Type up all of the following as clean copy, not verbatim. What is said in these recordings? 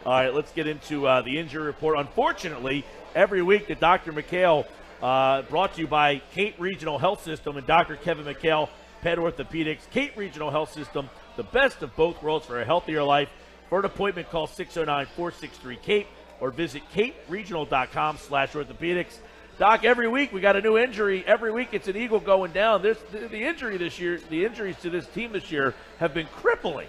All right, let's get into the injury report. Unfortunately, every week the Dr. McHale, brought to you by Cape Regional Health System and Dr. Kevin McHale, Pet Orthopedics. Cape Regional Health System, the best of both worlds for a healthier life. For an appointment, call 609-463-CAPE or visit caperegional.com/orthopedics. Doc, every week we got a new injury. Every week it's an Eagle going down. The injury this year, the injuries to this team this year have been crippling.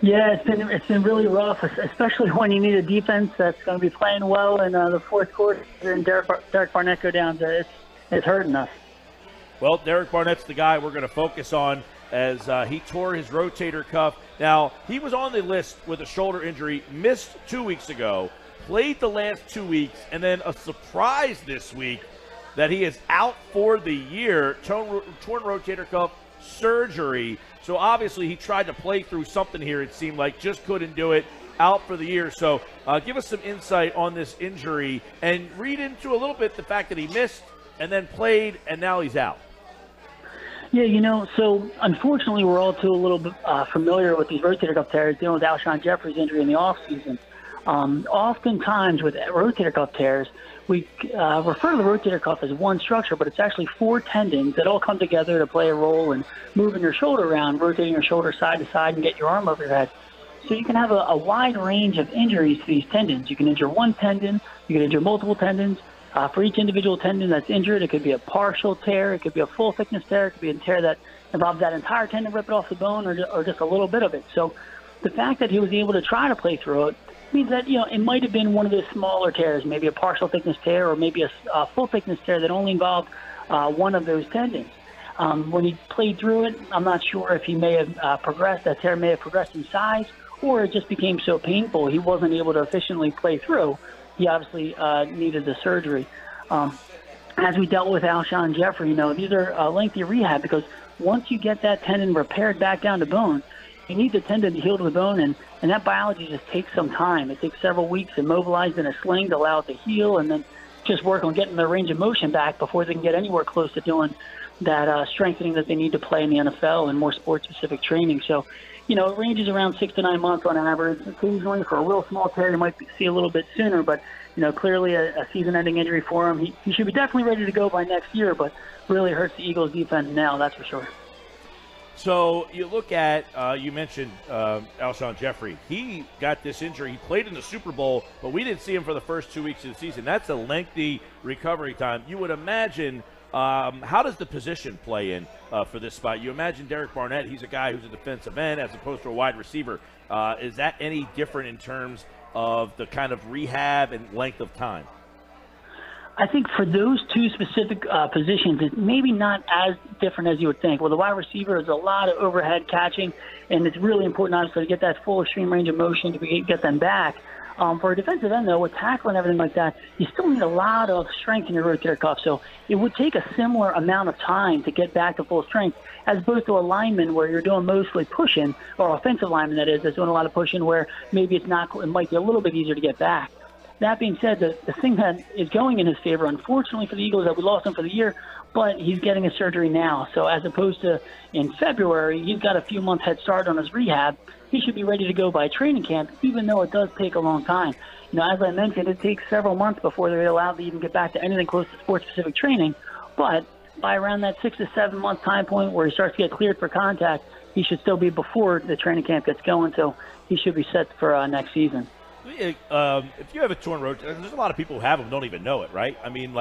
Yeah, it's been really rough, especially when you need a defense that's going to be playing well in the fourth quarter and Derek Barnett go down. It's hurting us. Well, Derek Barnett's the guy we're going to focus on as he tore his rotator cuff. Now, he was on the list with a shoulder injury, missed 2 weeks ago, played the last 2 weeks, and then a surprise this week that he is out for the year, torn rotator cuff surgery. So obviously he tried to play through something here, it seemed like, just couldn't do it, out for the year. So give us some insight on this injury and read into a little bit the fact that he missed and then played and now he's out. Yeah, so unfortunately we're all too a little bit familiar with these rotator cuff tears, dealing with Alshon Jeffrey's injury in the offseason. Oftentimes with rotator cuff tears, we refer to the rotator cuff as one structure, but it's actually 4 tendons that all come together to play a role in moving your shoulder around, rotating your shoulder side to side, and get your arm over your head. So you can have a wide range of injuries to these tendons. You can injure one tendon, you can injure multiple tendons. For each individual tendon that's injured, it could be a partial tear, it could be a full thickness tear, it could be a tear that involves that entire tendon, rip it off the bone, or just a little bit of it. So the fact that he was able to try to play through it means that, it might have been one of the smaller tears, maybe a partial thickness tear or maybe a full thickness tear that only involved one of those tendons. When he played through it, I'm not sure if he may have progressed, that tear may have progressed in size, or it just became so painful he wasn't able to efficiently play through. He obviously needed the surgery. As we dealt with Alshon Jeffrey, these are lengthy rehab because once you get that tendon repaired back down to bone, you need the tendon to heal to the bone, and that biology just takes some time. It takes several weeks immobilized in a sling to allow it to heal and then just work on getting their range of motion back before they can get anywhere close to doing that strengthening that they need to play in the NFL and more sports-specific training. So, it ranges around 6 to 9 months on average. Occasionally, for a real small tear, you might see a little bit sooner, but, clearly a season-ending injury for him. He should be definitely ready to go by next year, but really hurts the Eagles' defense now, that's for sure. So you look at, you mentioned Alshon Jeffrey. He got this injury. He played in the Super Bowl, but we didn't see him for the first 2 weeks of the season. That's a lengthy recovery time. You would imagine, how does the position play in for this spot? You imagine Derek Barnett, he's a guy who's a defensive end as opposed to a wide receiver. Is that any different in terms of the kind of rehab and length of time? I think for those two specific positions, it's maybe not as different as you would think. Well, the wide receiver is a lot of overhead catching, and it's really important, obviously, to get that full extreme range of motion to get them back. For a defensive end, though, with tackle and everything like that, you still need a lot of strength in your rotator cuff. So it would take a similar amount of time to get back to full strength as opposed to a lineman where you're doing mostly pushing, or offensive lineman, that is, that's doing a lot of pushing where maybe it might be a little bit easier to get back. That being said, the thing that is going in his favor, unfortunately for the Eagles, that we lost him for the year, but he's getting a surgery now. So as opposed to in February, he's got a few months head start on his rehab. He should be ready to go by training camp, even though it does take a long time. As I mentioned, it takes several months before they're allowed to even get back to anything close to sports-specific training. But by around that 6 to 7 month time point where he starts to get cleared for contact, he should still be before the training camp gets going. So he should be set for next season. If you have a torn rotator, there's a lot of people who have them don't even know it, right? I mean,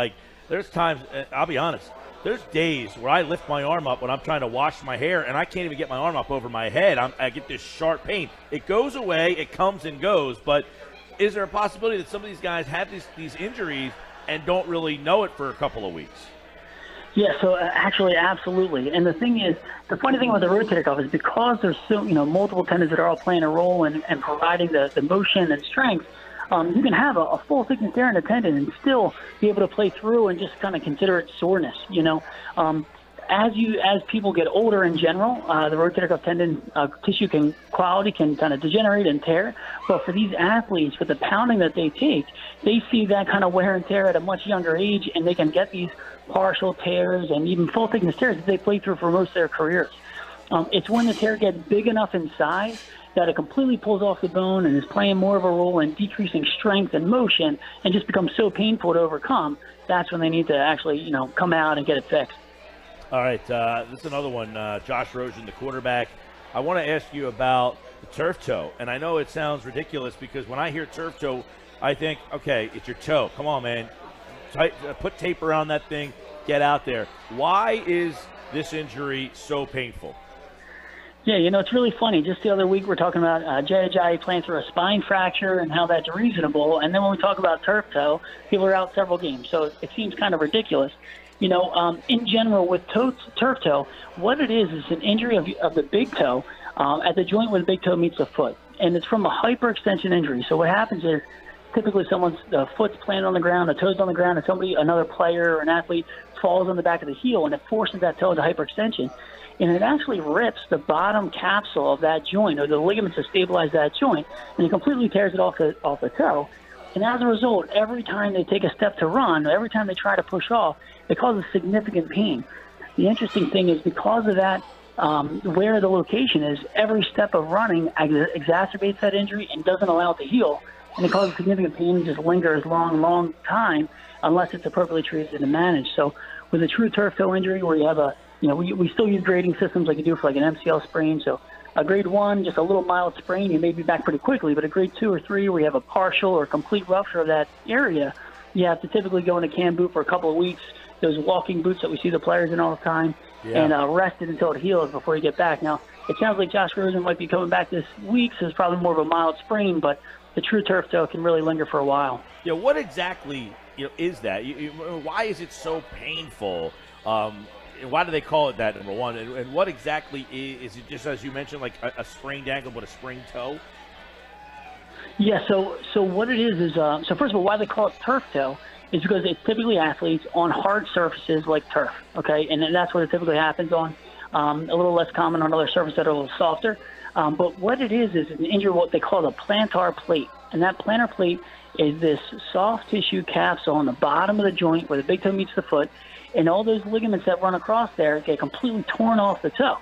there's times, I'll be honest, there's days where I lift my arm up when I'm trying to wash my hair, and I can't even get my arm up over my head. I get this sharp pain. It goes away, it comes and goes, but is there a possibility that some of these guys have these injuries and don't really know it for a couple of weeks? Yeah, so actually, absolutely. And the thing is, the funny thing about the rotator cuff is because there's so multiple tendons that are all playing a role in providing the motion and strength, you can have a full thickness tear in a tendon and still be able to play through and just kind of consider it soreness. As people get older in general, the rotator cuff tendon tissue quality can kind of degenerate and tear. But for these athletes, with the pounding that they take, they see that kind of wear and tear at a much younger age, and they can get these partial tears and even full thickness tears that they play through for most of their careers. It's when the tear gets big enough in size that it completely pulls off the bone and is playing more of a role in decreasing strength and motion and just becomes so painful to overcome, that's when they need to actually, come out and get it fixed. All right, this is another one. Josh Rosen, the quarterback. I want to ask you about the turf toe. And I know it sounds ridiculous because when I hear turf toe, I think, okay, it's your toe. Come on, man. Put tape around that thing. Get out there. Why is this injury so painful? Yeah, it's really funny. Just the other week we're talking about Jay Ajayi playing through a spine fracture and how that's reasonable. And then when we talk about turf toe, people are out several games. So it seems kind of ridiculous. In general with turf toe, what it is an injury of the big toe at the joint where the big toe meets the foot. And it's from a hyperextension injury. So what happens is typically the foot's planted on the ground, the toe's on the ground, and another player or an athlete falls on the back of the heel, and it forces that toe into hyperextension. And it actually rips the bottom capsule of that joint, or the ligaments that stabilize that joint, and it completely tears it off the toe. And as a result, every time they take a step to run, every time they try to push off, it causes significant pain. The interesting thing is because of that, where the location is, every step of running exacerbates that injury and doesn't allow it to heal. And it causes significant pain and just lingers long time unless it's appropriately treated and managed. So with a true turf toe injury where you have we still use grading systems like you do for like an MCL sprain. So a grade 1, just a little mild sprain, you may be back pretty quickly. But a grade 2 or 3 where you have a partial or complete rupture of that area, you have to typically go in a canned boot for a couple of weeks, those walking boots that we see the players in all the time, and rest it until it heals before you get back. Now, it sounds like Josh Rosen might be coming back this week, so it's probably more of a mild sprain, but the true turf toe can really linger for a while. Yeah, what exactly is that? Why is it so painful? Why do they call it that, number one? And what exactly is it, just as you mentioned, like a sprained ankle but a sprained toe? Yeah, so what it is so first of all, why they call it turf toe is because it's typically athletes on hard surfaces like turf, okay? And that's what it typically happens on. A little less common on other surfaces that are a little softer. But what it is an injury, what they call the plantar plate. And that plantar plate is this soft tissue capsule on the bottom of the joint where the big toe meets the foot. And all those ligaments that run across there get completely torn off the toe.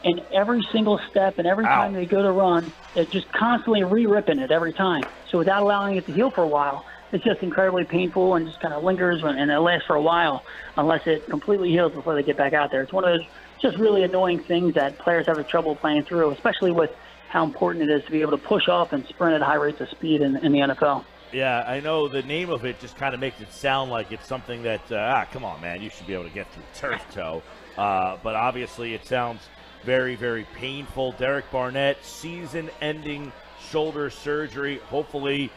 And every single step and every time they go to run, they're just constantly re-ripping it every time. So without allowing it to heal for a while, it's just incredibly painful and just kind of lingers and it lasts for a while unless it completely heals before they get back out there. It's one of those just really annoying things that players have trouble playing through, especially with how important it is to be able to push off and sprint at high rates of speed in the NFL. Yeah, I know the name of it just kind of makes it sound like it's something that, come on, man, you should be able to get through turf toe. But obviously it sounds very, very painful. Derek Barnett, season-ending shoulder surgery. Hopefully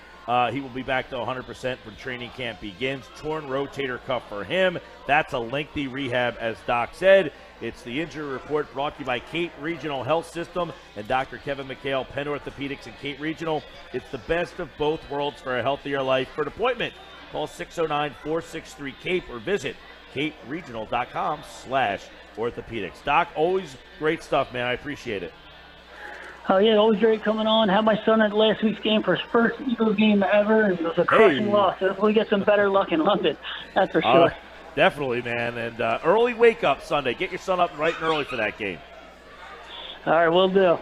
he will be back to 100% when training camp begins. Torn rotator cuff for him. That's a lengthy rehab, as Doc said. It's the injury report brought to you by Cape Regional Health System and Dr. Kevin McHale, Penn Orthopedics and Cape Regional. It's the best of both worlds for a healthier life. For an appointment, call 609-463-CAPE or visit caperegional.com/orthopedics. Doc, always great stuff, man. I appreciate it. Oh, yeah, always great coming on. Had my son at last week's game for his first Eagles game ever, and it was a crushing loss. So hopefully we get some better luck in London. That's for sure. Definitely, man. And early wake-up Sunday. Get your son up bright and early for that game. All right, will do.